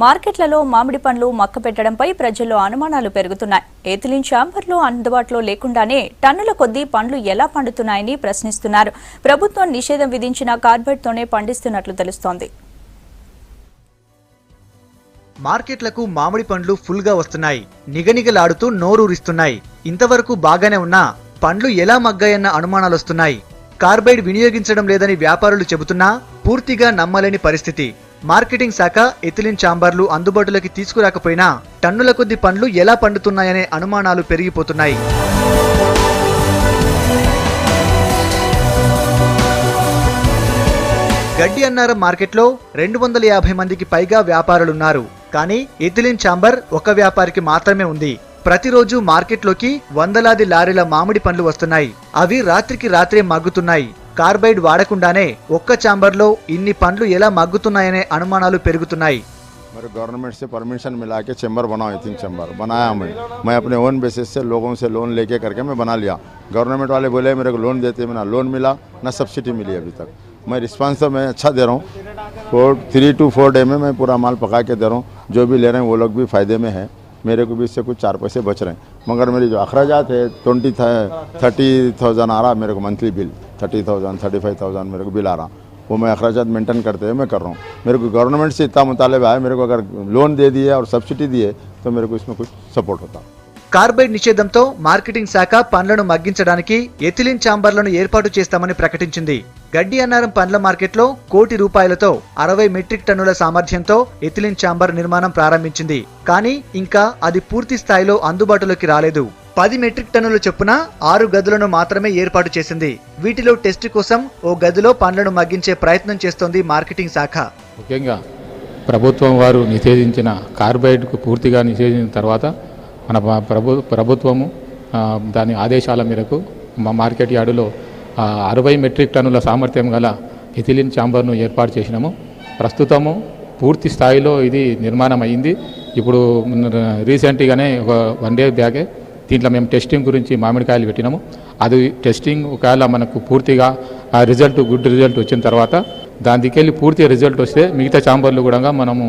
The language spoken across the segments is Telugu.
మార్కెట్లలో మామిడి పండ్లు మక్కపెట్టడంపై ప్రజల్లో అనుమానాలు పెరుగుతున్నాయి. ఎథిలిన్ ఛాంబర్లు అందుబాటులో లేకుండానే టన్నుల కొద్దీ పండ్లు ఎలా పండుతున్నాయని ప్రశ్నిస్తున్నారు. ప్రభుత్వం నిషేధం విధించిన కార్బైడ్తోనే పండిస్తున్నట్లు తెలుస్తోంది. మార్కెట్లకు మామిడి పండ్లు ఫుల్ గా వస్తున్నాయి. నిగనిగలాడుతూ నోరూరిస్తున్నాయి. ఇంతవరకు బాగానే ఉన్నా పండ్లు ఎలా మగ్గాయన్న అనుమానాలు వస్తున్నాయి. కార్బైడ్ వినియోగించడం లేదని వ్యాపారులు చెబుతున్నా పూర్తిగా నమ్మలేని పరిస్థితి. మార్కెటింగ్ శాఖ ఎథిలిన్ ఛాంబర్లు అందుబాటులోకి తీసుకురాకపోయినా టన్నుల కొద్ది పండ్లు ఎలా పండుతున్నాయనే అనుమానాలు పెరిగిపోతున్నాయి. గడ్డి అన్నారం మార్కెట్లో 250 మందికి పైగా వ్యాపారులున్నారు. కానీ ఎథిలిన్ ఛాంబర్ ఒక వ్యాపారికి మాత్రమే ఉంది. ప్రతిరోజు మార్కెట్లోకి వందలాది లారీల మామిడి పండ్లు వస్తున్నాయి. అవి రాత్రికి రాత్రే మగ్గుతున్నాయి. కార్బైడ్ వాడకుండానే ఒక్క ఛాంబర్లో ఇన్ని పండ్లు ఎలా మగ్గుతున్నాయనే అనుమానాలు పెరుగుతున్నాయి. मेरे गवर्नमेंट से परमिशन मिला के चैम्बर बनाओ, एथिंग चैम्बर बनाया मैं अपने ओन बेसिस से लोगों से लोन लेके करके मैं बना लिया. गवर्नमेंट वाले बोले मेरे को लोन देते, मैं ना लोन मिला ना सब्सिडी मिली अभी तक. मैं रिस्पांस तो मैं अच्छा दे रहा हूँ. 3 to 4 डे में मैं पूरा माल पका के दे रहा हूँ. जो भी ले रहे हैं वो लोग भी फ़ायदे में है. मेरे को भी इससे कुछ 4 पैसे बच रहे हैं. मगर मेरी जो अखराजात है 30,000 आ रहा मेरे को मंथली बिल. 30,000 35,000 मेरे को बिल आ रहा. वो मैं अखराजात मेंटेन करते हुए मैं कर रहा हूँ. मेरे को गवर्नमेंट से इतना मुतालबा है, मेरे को अगर लोन दे दिए और सब्सिडी दिए तो मेरे को इसमें कुछ सपोर्ट होता. కార్బైడ్ నిషేధంతో మార్కెటింగ్ శాఖ పండ్లను మగ్గించడానికి ఎథిలిన్ ఛాంబర్లను ఏర్పాటు చేస్తామని ప్రకటించింది. గడ్డి అన్నారం పండ్ల మార్కెట్లో ₹1 కోటి 60 మెట్రిక్ టన్నుల సామర్థ్యంతో ఎథిలిన్ ఛాంబర్ నిర్మాణం ప్రారంభించింది. కానీ ఇంకా అది పూర్తి స్థాయిలో అందుబాటులోకి రాలేదు. 10 మెట్రిక్ టన్నుల చొప్పున 6 గదులను మాత్రమే ఏర్పాటు చేసింది. వీటిలో టెస్ట్ కోసం ఓ గదిలో పండ్లను మగ్గించే ప్రయత్నం చేస్తోంది మార్కెటింగ్ శాఖ. ముఖ్యంగా ప్రభుత్వం వారు నిషేధించిన కార్బైడ్కు పూర్తిగా నిషేధించిన తర్వాత మన ప్రభుత్వము దాని ఆదేశాల మేరకు మా మార్కెట్ యార్డులో 60 మెట్రిక్ టన్నుల సామర్థ్యం గల ఎథిలిన్ ఛాంబర్ను ఏర్పాటు చేసినాము. ప్రస్తుతము పూర్తి స్థాయిలో ఇది నిర్మాణం అయ్యింది. ఇప్పుడు రీసెంట్గానే ఒక 1 డే బ్యాకే దీంట్లో మేము టెస్టింగ్ గురించి మామిడికాయలు పెట్టినాము. అది టెస్టింగ్ ఒకవేళ మనకు పూర్తిగా గుడ్ రిజల్ట్ వచ్చిన తర్వాత దాని దికెళ్ళి పూర్తి రిజల్ట్ వస్తే మిగతా ఛాంబర్లు కూడా మనము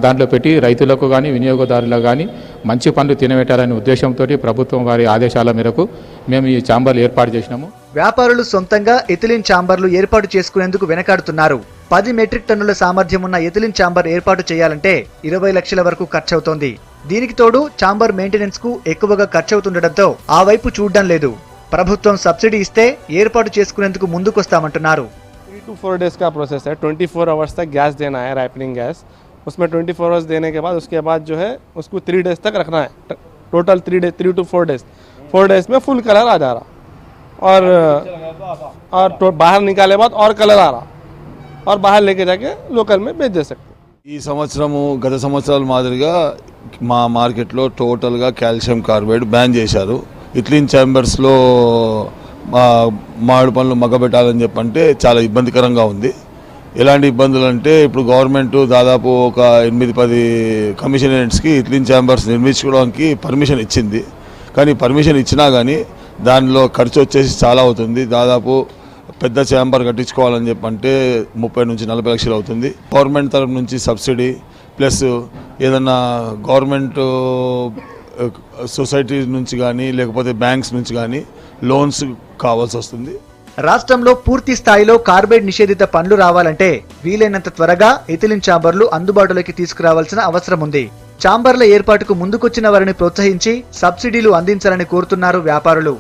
దాంట్లో పెట్టి రైతులకు కానీ వినియోగదారులకు కానీ మంచి పండ్లు తినబెట్టాలనే ఉద్దేశంతో ప్రభుత్వం వారి ఆదేశాల మేరకు మేము ఈ ఛాంబర్లు ఏర్పాటు చేసినాము. వ్యాపారులు సొంతంగా ఎథిలిన్ ఛాంబర్లు ఏర్పాటు చేసుకునేందుకు వెనకాడుతున్నారు. 10 మెట్రిక్ టన్నుల సామర్థ్యం ఉన్న ఎథిలిన్ ఛాంబర్ ఏర్పాటు చేయాలంటే 20 లక్షల వరకు ఖర్చవుతోంది. దీనికి తోడు ఛాంబర్ మెయింటెనెన్స్ కు ఎక్కువగా ఖర్చవుతుండటంతో ఆ వైపు చూడడం లేదు. ప్రభుత్వం సబ్సిడీ ఇస్తే ఏర్పాటు చేసుకునేందుకు ముందుకొస్తామంటున్నారు. 3 to 4 डेज का प्रोसेस है. 24 आवर्स तक गैस देना है, राइपनिंग गैस. उसमें 24 आवर्स देने के बाद उसके बाद जो है उसको 3 डेज तक रखना है. Total 3 to 4 days. 4 डेज में फुल कलर आ जा रहा और बाहर निकाले बाद और कलर आ रहा और बाहर लेके जाके लोकल में बेच दे सकते. ఈ సంవత్సరము గత సంవత్సరాల మాదిరిగా మా మార్కెట్లో టోటల్గా కాల్షియం కార్బైడ్ బ్యాన్ చేశారు. ఎథిలిన్ ఛాంబర్స్లో మామిడి పండ్లు మగ్గబెట్టాలని చెప్పంటే చాలా ఇబ్బందికరంగా ఉంది. ఎలాంటి ఇబ్బందులు అంటే ఇప్పుడు గవర్నమెంట్ దాదాపు ఒక 8-10 కమిషనరేట్స్కి ఎథిలిన్ ఛాంబర్స్ నిర్మించుకోవడానికి పర్మిషన్ ఇచ్చింది. కానీ పర్మిషన్ ఇచ్చినా కానీ దానిలో ఖర్చు వచ్చేసి చాలా అవుతుంది. దాదాపు పెద్ద ఛాంబర్ కట్టించుకోవాలని చెప్పంటే 30 నుంచి 40 లక్షలు అవుతుంది. గవర్నమెంట్ తరఫు నుంచి సబ్సిడీ ప్లస్ ఏదన్నా గవర్నమెంట్ సొసైటీ నుంచి కానీ లేకపోతే బ్యాంక్స్ నుంచి కానీ లోన్స్ కావాల్సి వస్తుంది. రాష్ట్రంలో పూర్తి స్థాయిలో కార్బైడ్ నిషేధిత పండ్లు రావాలంటే వీలైనంత త్వరగా ఎథిలిన్ ఛాంబర్లు అందుబాటులోకి తీసుకురావాల్సిన అవసరం ఉంది. ఛాంబర్ల ఏర్పాటుకు ముందుకొచ్చిన వారిని ప్రోత్సహించి సబ్సిడీలు అందించాలని కోరుతున్నారు వ్యాపారులు.